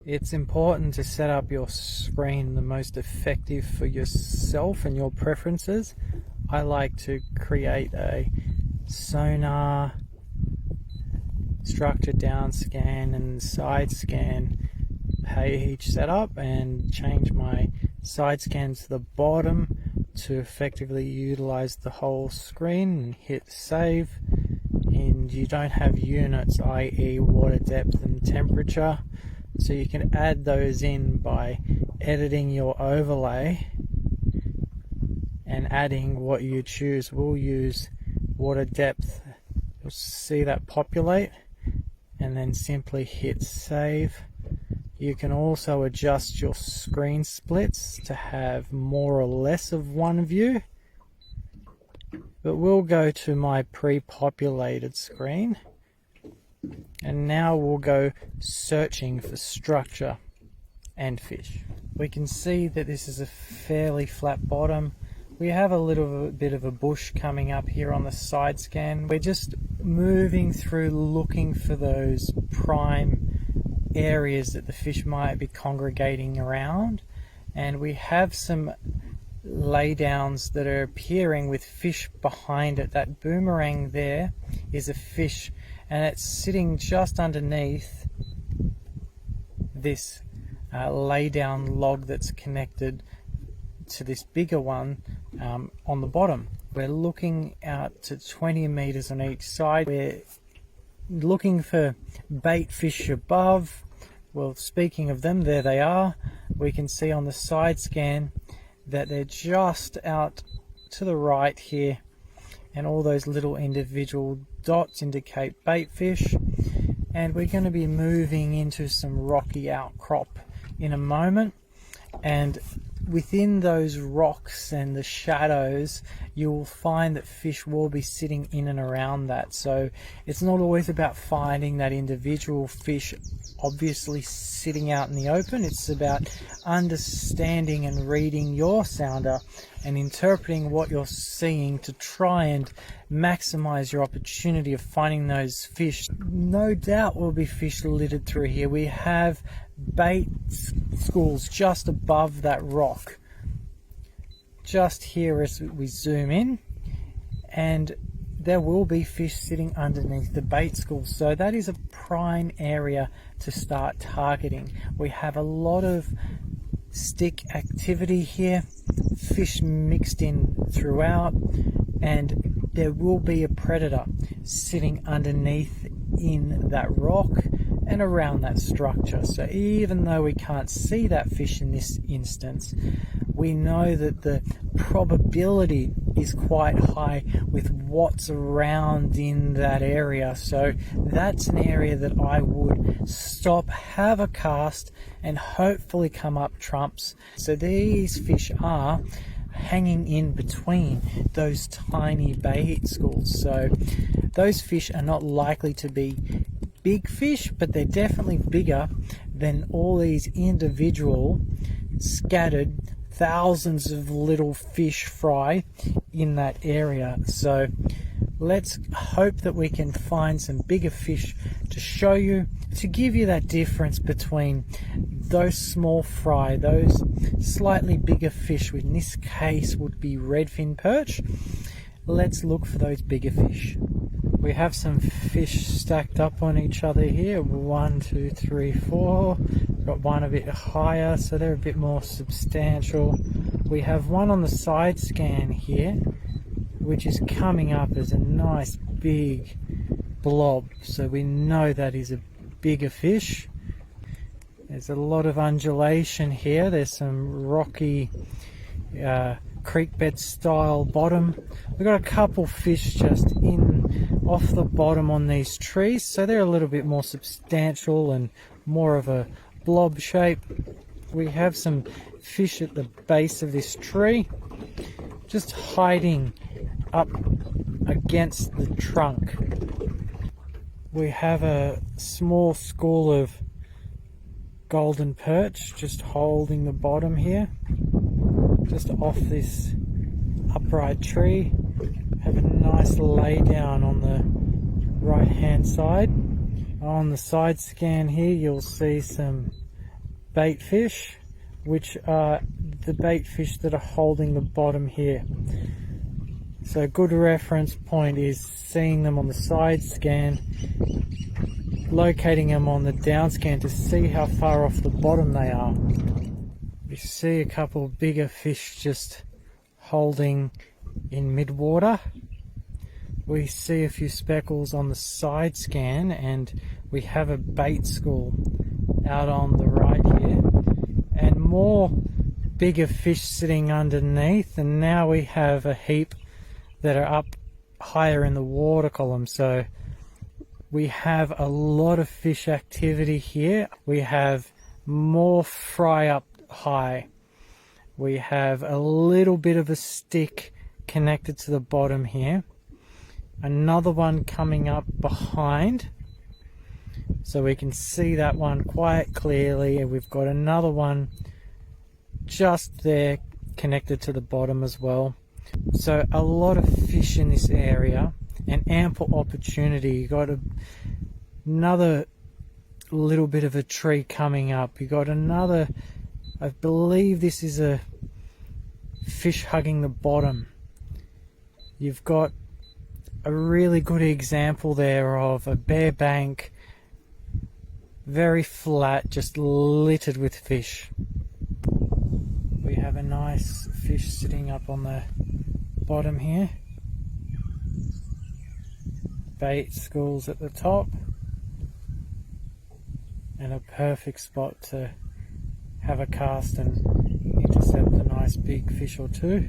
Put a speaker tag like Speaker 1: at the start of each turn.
Speaker 1: It's important to set up your screen the most effective for yourself and your preferences. I like to create a sonar, structure down scan and side scan page setup, and change my side scan to the bottom to effectively utilize the whole screen, and hit save. And you don't have units, i.e. water depth and temperature, so you can add those in by editing your overlay and adding what you choose. We'll use water depth. You'll see that populate, and then simply hit save. You can also adjust your screen splits to have more or less of one view, but we'll go to my pre-populated screen, and now we'll go searching for structure and fish. We can see that this is a fairly flat bottom. We have a little bit of a bush coming up here on the side scan. We're just moving through looking for those prime areas that the fish might be congregating around, and we have some laydowns that are appearing with fish behind it. That boomerang there is a fish, and it's sitting just underneath this laydown log that's connected to this bigger one on the bottom. We're looking out to 20 meters on each side. We're looking for bait fish above. Well, speaking of them, there they are. We can see on the side scan that they're just out to the right here, and all those little individual dots indicate bait fish. And we're going to be moving into some rocky outcrop in a moment, and within those rocks and the shadows you'll find that fish will be sitting in and around that. So it's not always about finding that individual fish obviously sitting out in the open. It's about understanding and reading your sounder and interpreting what you're seeing to try and maximize your opportunity of finding those fish. No doubt will be fish littered through here. We have bait schools just above that rock, just here as we zoom in, and there will be fish sitting underneath the bait school. So that is a prime area to start targeting. We have a lot of stick activity here, fish mixed in throughout, and there will be a predator sitting underneath in that rock and around that structure. So even though we can't see that fish in this instance, we know that the probability is quite high with what's around in that area. So that's an area that I would stop, have a cast, and hopefully come up trumps. So these fish are hanging in between those tiny bait schools. So those fish are not likely to be big fish, but they're definitely bigger than all these individual scattered thousands of little fish fry in that area. So let's hope that we can find some bigger fish to show you, to give you that difference between those small fry, those slightly bigger fish, which in this case would be redfin perch. Let's look for those bigger fish. We have some fish stacked up on each other here. 1, 2, 3, 4. Got one a bit higher, so they're a bit more substantial. We have one on the side scan here, which is coming up as a nice big blob. So we know that is a bigger fish. There's a lot of undulation here. There's some rocky creek bed style bottom. We've got a couple fish just in off the bottom on these trees, so they're a little bit more substantial and more of a blob shape. We have some fish at the base of this tree, just hiding up against the trunk. We have a small school of golden perch just holding the bottom here, just off this upright tree. Have a nice lay down on the right hand side. On the side scan here you'll see some bait fish, which are the bait fish that are holding the bottom here. So a good reference point is seeing them on the side scan, locating them on the down scan to see how far off the bottom they are. We see a couple of bigger fish just holding in mid-water. We see a few speckles on the side scan, and we have a bait school out on the right here, and more bigger fish sitting underneath, and now we have a heap that are up higher in the water column. So we have a lot of fish activity here. We have more fry up high. We have a little bit of a stick connected to the bottom here. Another one coming up behind, so we can see that one quite clearly, and we've got another one just there connected to the bottom as well. So a lot of fish in this area and ample opportunity. You got another little bit of a tree coming up. You got another, I believe this is a fish hugging the bottom. You've got a really good example there of a bare bank, very flat, just littered with fish. We have a nice fish sitting up on the bottom here. Bait schools at the top, and a perfect spot to have a cast and intercept a nice big fish or two.